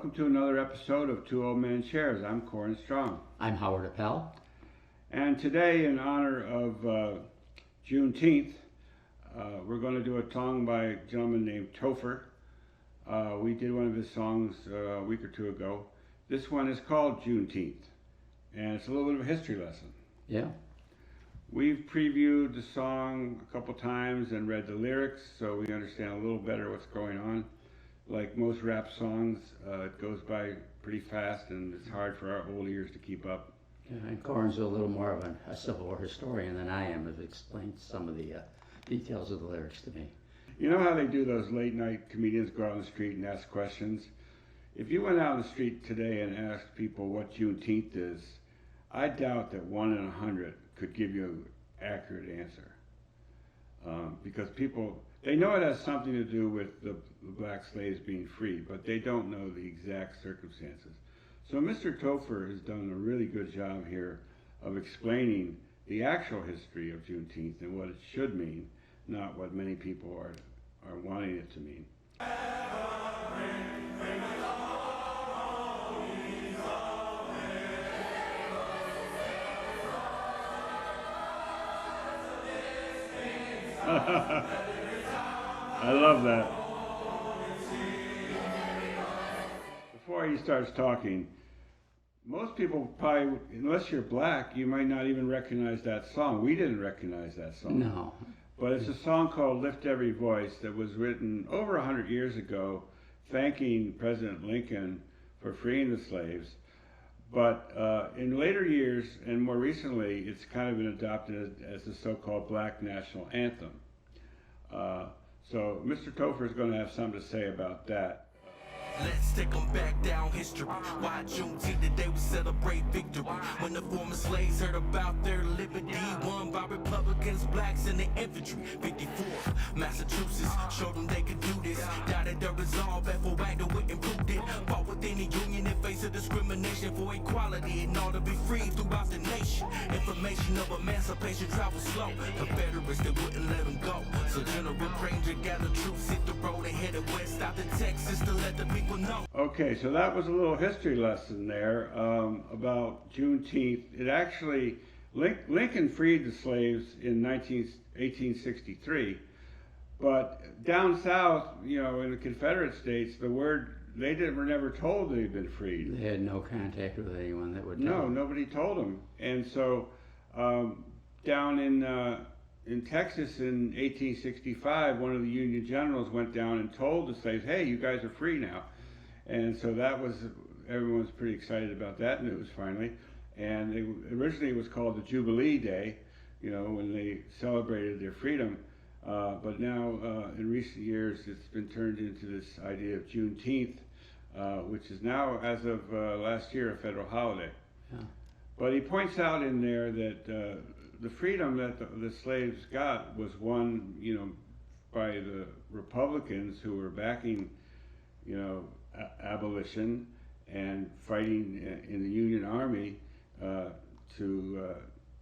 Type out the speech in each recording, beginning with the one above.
welcome to another episode of Two Old Men Chairs. I'm Corrin Strong. I'm Howard Appel. And today, in honor of Juneteenth, we're going to do a song by a gentleman named Topher. We did one of his songs a week or two ago. This one is called Juneteenth, and it's a little bit of a history lesson. Yeah. We've previewed the song a couple times and read the lyrics, so we understand a little better what's going on. Like most rap songs, it goes by pretty fast, and it's hard for our old ears to keep up. Yeah, and Corrin's a little more of a Civil War historian than I am. Have explained some of the details of the lyrics to me. You know how they do those late night comedians go out on the street and ask questions? If you went out on the street today and asked people what Juneteenth is, I doubt that 1 in 100 could give you an accurate answer. Because people, they know it has something to do with the black slaves being free, but they don't know the exact circumstances. So Mr. Topher has done a really good job here of explaining the actual history of Juneteenth and what it should mean, not what many people are wanting it to mean. I love that. Before he starts talking, most people probably, unless you're black, you might not even recognize that song. We didn't recognize that song. No. But it's a song called Lift Every Voice that was written over 100 years ago, thanking President Lincoln for freeing the slaves. But in later years, and more recently, it's kind of been adopted as the so-called Black National Anthem. So Mr. Topher is going to have something to say about that. Let's take them back down history. Why Juneteenth, the day we celebrate victory. When the former slaves heard about their liberty, won by Republicans, blacks, and the infantry. 54, Massachusetts showed them they could do this. Doubted their resolve, for Wagner would improve it. Fought within the union in face of discrimination for equality and all to be free throughout the nation. Information of emancipation traveled slow. Confederates that wouldn't let them go. So General Granger gathered troops, hit the road and headed west out to Texas to let the people know. Okay, so that was a little history lesson there about Juneteenth. It actually, Lincoln freed the slaves in 1863, but down south, you know, in the Confederate States, were never told they'd been freed. They had no contact with anyone that would tell No, them. nobody told them. And so down in Texas in 1865, one of the Union generals went down and told the slaves, hey, you guys are free now. And so everyone was pretty excited about that news finally. And originally it was called the Jubilee Day, you know, when they celebrated their freedom. But now in recent years it's been turned into this idea of Juneteenth, which is now, as of last year, a federal holiday. Yeah. But he points out in there that the freedom that the slaves got was won, you know, by the Republicans who were backing, you know, abolition and fighting in the Union Army to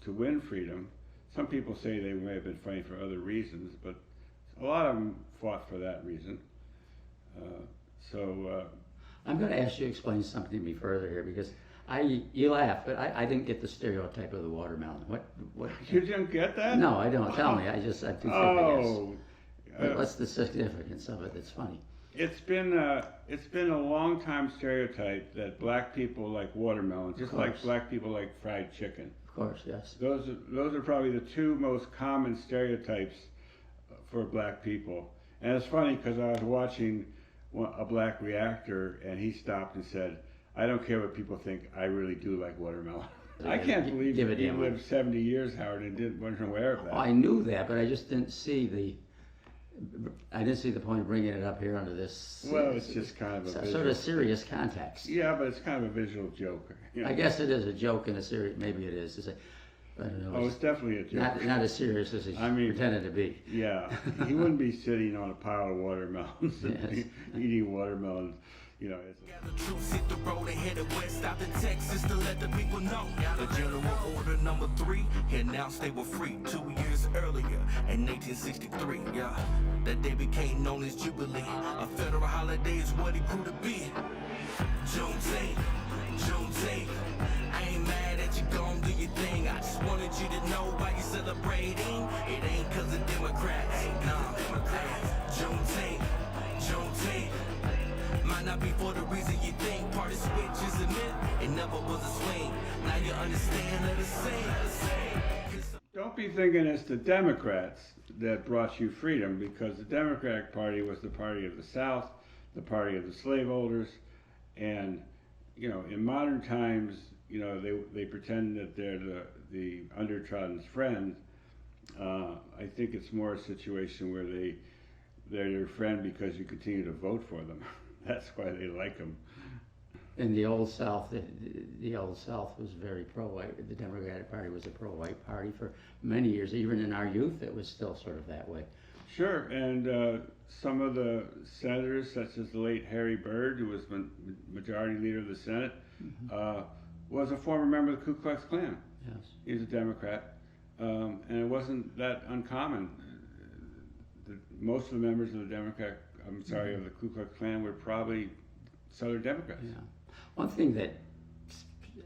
win freedom. Some people say they may have been fighting for other reasons, but a lot of them fought for that reason. I'm going to ask you to explain something to me further here, because you laugh, but I didn't get the stereotype of the watermelon. What? You didn't get that? No, I don't. Tell me. I do think Oh. what's the significance of it? It's funny. It's been a long time stereotype that black people like watermelon, just like black people like fried chicken. Of course, yes. Those are probably the two most common stereotypes for black people. And it's funny because I was watching a black reactor and he stopped and said, I don't care what people think, I really do like watermelon. I can't believe you lived 70 years, Howard, and wasn't aware of that. Oh, I knew that, but I just didn't see the point of bringing it up here under this. Well, it's just kind of a sort of serious context. Yeah, but it's kind of a visual joke. You know? I guess it is a joke in a serious. Maybe it is. I don't know. Oh, it's definitely a joke. Not as serious as he pretended to be. Yeah, he wouldn't be sitting on a pile of watermelons and eating watermelons. You know, Gather troops, hit the road and headed west out to Texas to let the people know. The General Order number 3 announced they were free 2 years earlier in 1863. Yeah, that day became known as Jubilee. A federal holiday is what it grew to be. Juneteenth, Juneteenth. I ain't mad at you, gon' do your thing. I just wanted you to know why you celebrating. It ain't cause of Democrats, nah. Juneteenth, Juneteenth. Might not be for the reason you think. Party switch is a myth, it never was a swing. Now you understand, let us sing. Don't be thinking it's the Democrats that brought you freedom, because the Democratic Party was the party of the South, the party of the slaveholders, and in modern times, they pretend that they're the undertrodden's friend. I think it's more a situation where they're your friend because you continue to vote for them. That's why they like them. In the Old South, the Old South was very pro-white. The Democratic Party was a pro-white party for many years. Even in our youth, it was still sort of that way. Sure, and some of the senators, such as the late Harry Byrd, who was majority leader of the Senate, was a former member of the Ku Klux Klan. Yes. He was a Democrat, and it wasn't that uncommon. Most of the members of the of the Ku Klux Klan were probably Southern Democrats. Yeah. One thing that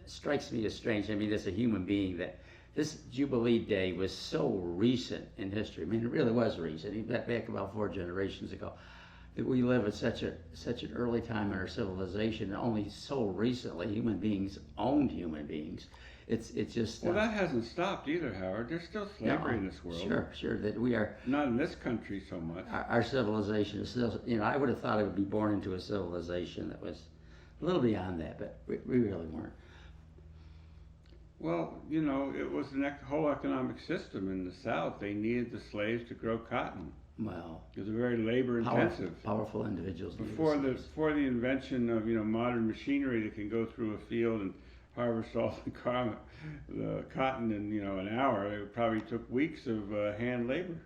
strikes me as strange, I mean, as a human being, that this Jubilee Day was so recent in history. I mean, it really was recent. Even back about 4 generations ago. That we live at such an early time in our civilization, and only so recently human beings owned human beings. It's just. Well, that hasn't stopped either, Howard. There's still slavery in this world. Sure. That we are. Not in this country so much. Our civilization is still. I would have thought I would be born into a civilization that was a little beyond that, but we really weren't. Well, it was the whole economic system in the South. They needed the slaves to grow cotton. Well, it was very labor intensive. Powerful individuals. Before the invention of modern machinery that can go through a field and harvest all the cotton in an hour, it probably took weeks of hand labor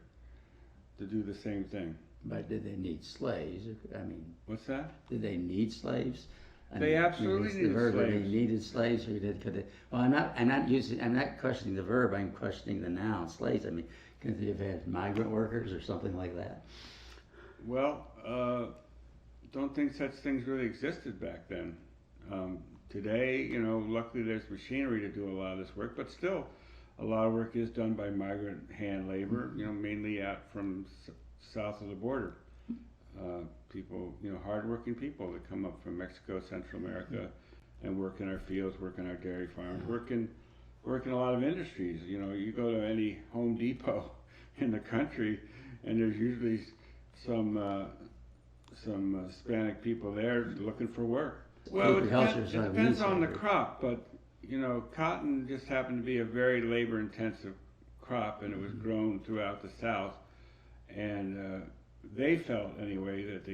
to do the same thing. But did they need slaves? I mean, what's that? Did they need slaves? They absolutely needed slaves. They needed slaves, or could they? Well, I'm not questioning the verb. I'm questioning the noun, slaves. I mean, could they have had migrant workers or something like that? Well, don't think such things really existed back then. Today, luckily there's machinery to do a lot of this work, but still, a lot of work is done by migrant hand labor. Mainly out from south of the border. People, hardworking people that come up from Mexico, Central America, and work in our fields, work in our dairy farms, work in a lot of industries. You go to any Home Depot in the country, and there's usually some Hispanic people there looking for work. Well, it depends on the crop, but cotton just happened to be a very labor-intensive crop, and it was grown throughout the South, and they felt anyway that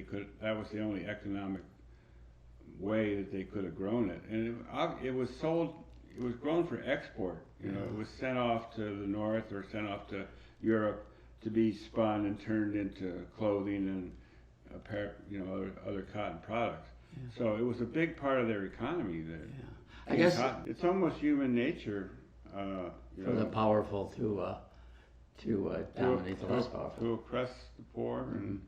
that was the only economic way that they could have grown it, and it was sold. It was grown for export. It was sent off to the north or sent off to Europe to be spun and turned into clothing and other cotton products. Yeah. So it was a big part of their economy. I guess it's almost human nature for the powerful to dominate the less powerful, to oppress the poor, and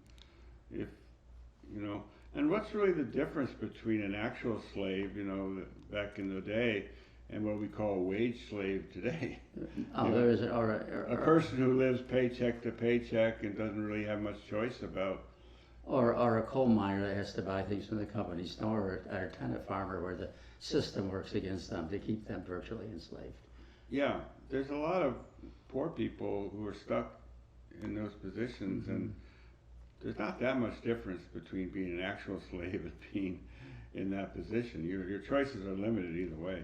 and what's really the difference between an actual slave, back in the day, and what we call a wage slave today? A person who lives paycheck to paycheck and doesn't really have much choice about. Or a coal miner that has to buy things from the company store, or a tenant farmer where the system works against them to keep them virtually enslaved. Yeah, there's a lot of poor people who are stuck in those positions, and there's not that much difference between being an actual slave and being in that position. Your choices are limited either way.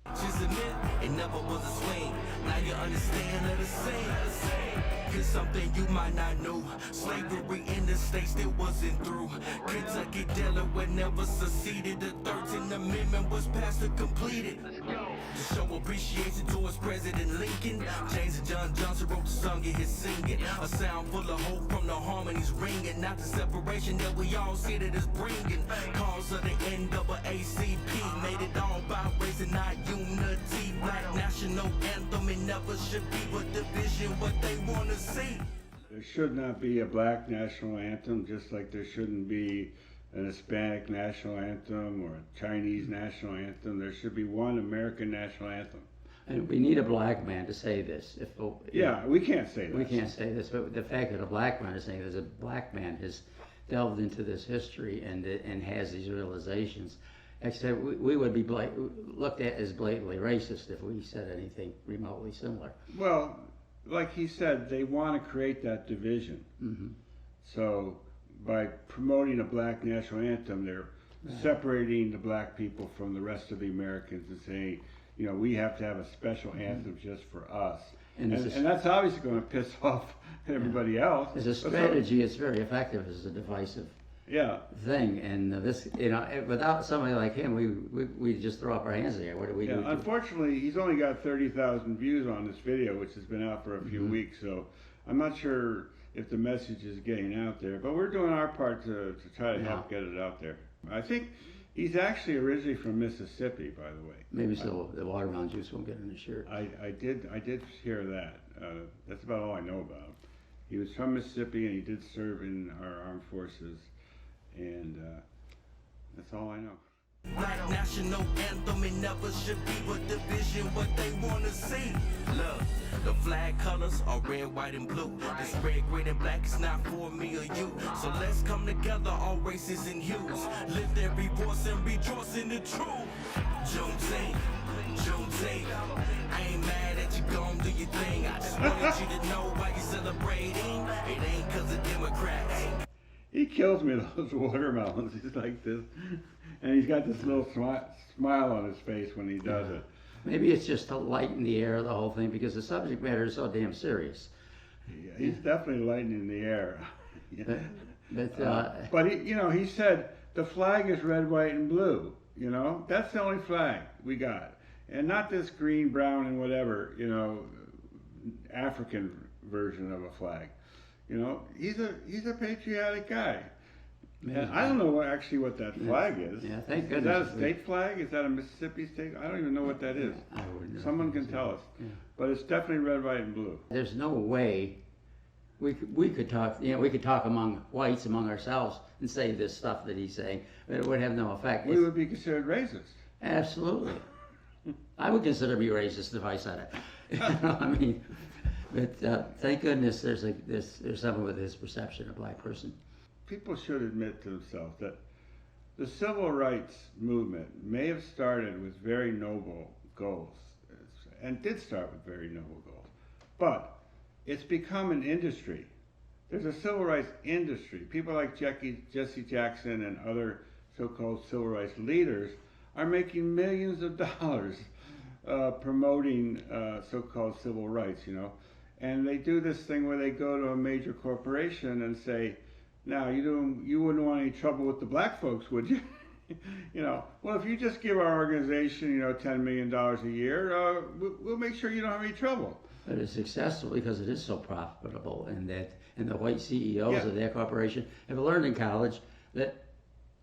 Just admit, it never was a swing. Now you understand, let us sing. Cause something you might not know, slavery in the States still wasn't through. Kentucky, Delaware never succeeded. The 13th Amendment was passed and completed. To show appreciation towards President Lincoln, James and John Johnson wrote the song in his singing. A sound full of hope from the harmonies ringing. Not the separation that we all see that is bringing. Cause of the NAACP made it all about race and not unity. Black national anthem, it never should be but division, what they want to see. There should not be a black national anthem, just like there shouldn't be an Hispanic national anthem or a Chinese national anthem. There should be one American national anthem. And we need a black man to say this. Yeah, we can't say that. We can't say this, but the fact that a black man is saying this, a black man has delved into this history and has these realizations. Except we would be looked at as blatantly racist if we said anything remotely similar. Well, like he said, they want to create that division. Mm-hmm. So by promoting a black national anthem, they're separating the black people from the rest of the Americans and saying, you know, we have to have a special anthem just for us. And that's obviously going to piss off everybody else. As a strategy, it's very effective as a divisive thing. And this, you know, without somebody like him, we just throw up our hands in the air. What do we do? Unfortunately, he's only got 30,000 views on this video, which has been out for a few weeks. So I'm not sure if the message is getting out there. But we're doing our part to try to help get it out there. I think he's actually originally from Mississippi, by the way. Maybe so the watermelon juice won't get in his shirt. I did hear that. That's about all I know about him. He was from Mississippi and he did serve in our armed forces, and that's all I know. Black national anthem, it never should be what division, what they wanna see. Look, the flag colors are red, white, and blue. This red, green, and black is not for me or you. So let's come together, all races and hues. Lift every voice and rejoice in the truth. Juneteenth, Juneteenth. I ain't mad at you, gon' do your thing. I just wanted you to know why you celebrating. It ain't cause of Democrats. He kills me, those watermelons. He's like this. And he's got this little smile on his face when he does it. Maybe it's just to lighten the air of the whole thing because the subject matter is so damn serious. Yeah, he's definitely lightening the air. But he, you know, he said the flag is red, white, and blue. You know, that's the only flag we got, and not this green, brown, and whatever. You know, African version of a flag. You know, he's a patriotic guy. And I don't know what that flag is. Yeah, thank goodness. Is that a state flag? Is that a Mississippi state? I don't even know what that is. I wouldn't know. Someone can tell us. Yeah. But it's definitely red, white, and blue. There's no way we could talk. You know, we could talk among whites, among ourselves, and say this stuff that he's saying, but it would have no effect. We would be considered racist. Absolutely. I would consider me racist if I said it. I mean, but thank goodness there's someone with his perception of a black person. People should admit to themselves that the civil rights movement may have started with very noble goals, and did start with very noble goals, but it's become an industry. There's a civil rights industry. People like Jesse Jackson and other so-called civil rights leaders are making millions of dollars promoting so-called civil rights, you know. And they do this thing where they go to a major corporation and say, now, you wouldn't want any trouble with the black folks, would you? You know, well, if you just give our organization, you know, $10 million a year, we'll make sure you don't have any trouble. But it's successful because it is so profitable, and the white CEOs of that corporation have learned in college that,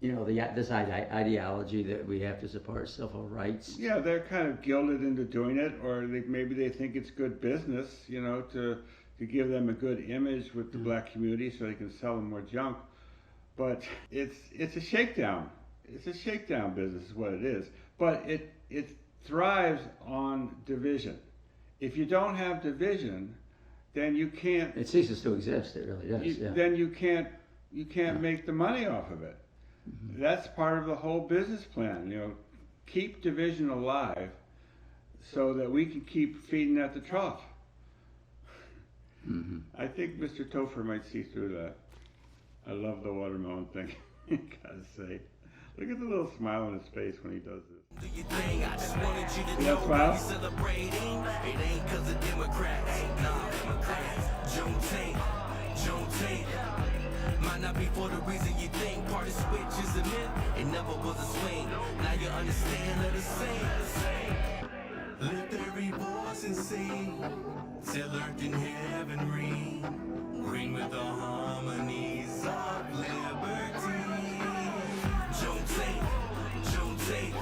you know, this ideology that we have to support civil rights. Yeah, they're kind of gilded into doing it, or maybe they think it's good business, you know, to give them a good image with the black community so they can sell them more junk. But it's a shakedown. It's a shakedown business is what it is. But it thrives on division. If you don't have division, then you can't... It ceases to exist, it really does. Then you can't make the money off of it. Mm-hmm. That's part of the whole business plan, you know. Keep division alive so that we can keep feeding at the trough. Mm-hmm. I think Mr. Topher might see through that. I love the watermelon thing. Gotta say, look at the little smile on his face when he does this. Do you think I just wanted you to See know that why smile? you celebrating? It ain't cause of Democrats. Nah, Juneteenth, Juneteenth. Might not be for the reason you think. Party switch is a myth. It never was a swing. Now you understand, let us sing. Lift every voice and sing. Till earth and heaven ring with the harmonies of liberty. Juneteenth, Juneteenth.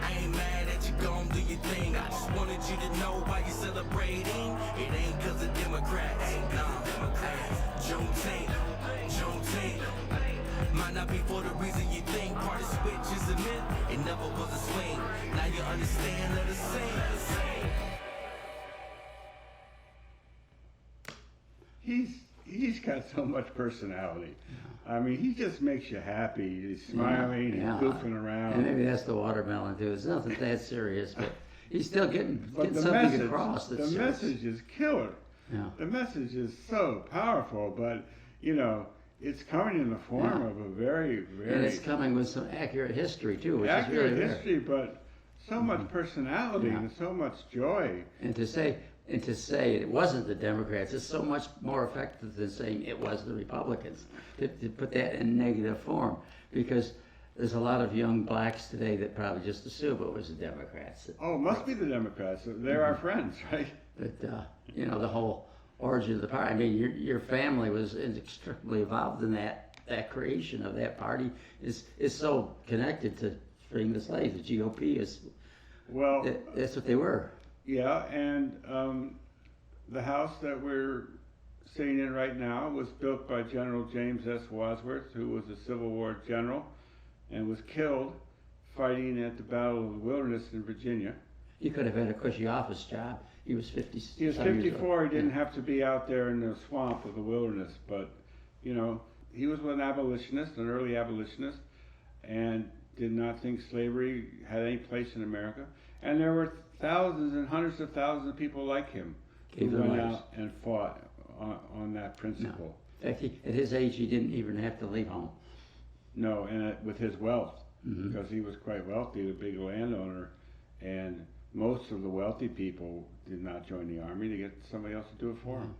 I ain't mad at you, gon' do your thing. I just wanted you to know why you celebrating. It ain't cause of Democrats. Nah, Juneteenth, Juneteenth. might not be for the reason you think. Party switch is a myth, it never was a swing. Now you understand, let us sing. He's got so much personality. I mean, he just makes you happy. He's smiling, he's goofing around. And maybe that's the watermelon too. It's nothing that serious, but he's still getting something across. That's the message is killer. Yeah. The message is so powerful, but you know, it's coming in the form of a very, very and it's coming with some accurate history too, which accurate is really history, but so much personality and so much joy. And to say it wasn't the Democrats is so much more effective than saying it was the Republicans. To put that in negative form, because there's a lot of young blacks today that probably just assume it was the Democrats. Oh, it must be the Democrats. They're our friends, right? But you know, the whole origin of the party. I mean, your family was inextricably involved in that creation of that party. Is so connected to freeing the slaves. The GOP is. Well, that's what they were. Yeah, and the house that we're sitting in right now was built by General James S. Wadsworth, who was a Civil War general and was killed fighting at the Battle of the Wilderness in Virginia. He could have had a cushy office job. He was 50. He was 54. He didn't have to be out there in the swamp of the wilderness, but you know, he was an abolitionist, an early abolitionist, and did not think slavery had any place in America. And there were thousands and hundreds of thousands of people like him who went out and fought on that principle. No. In fact, at his age, he didn't even have to leave home. No, and with his wealth, because he was quite wealthy, a big landowner, and most of the wealthy people did not join the army to get somebody else to do it for them.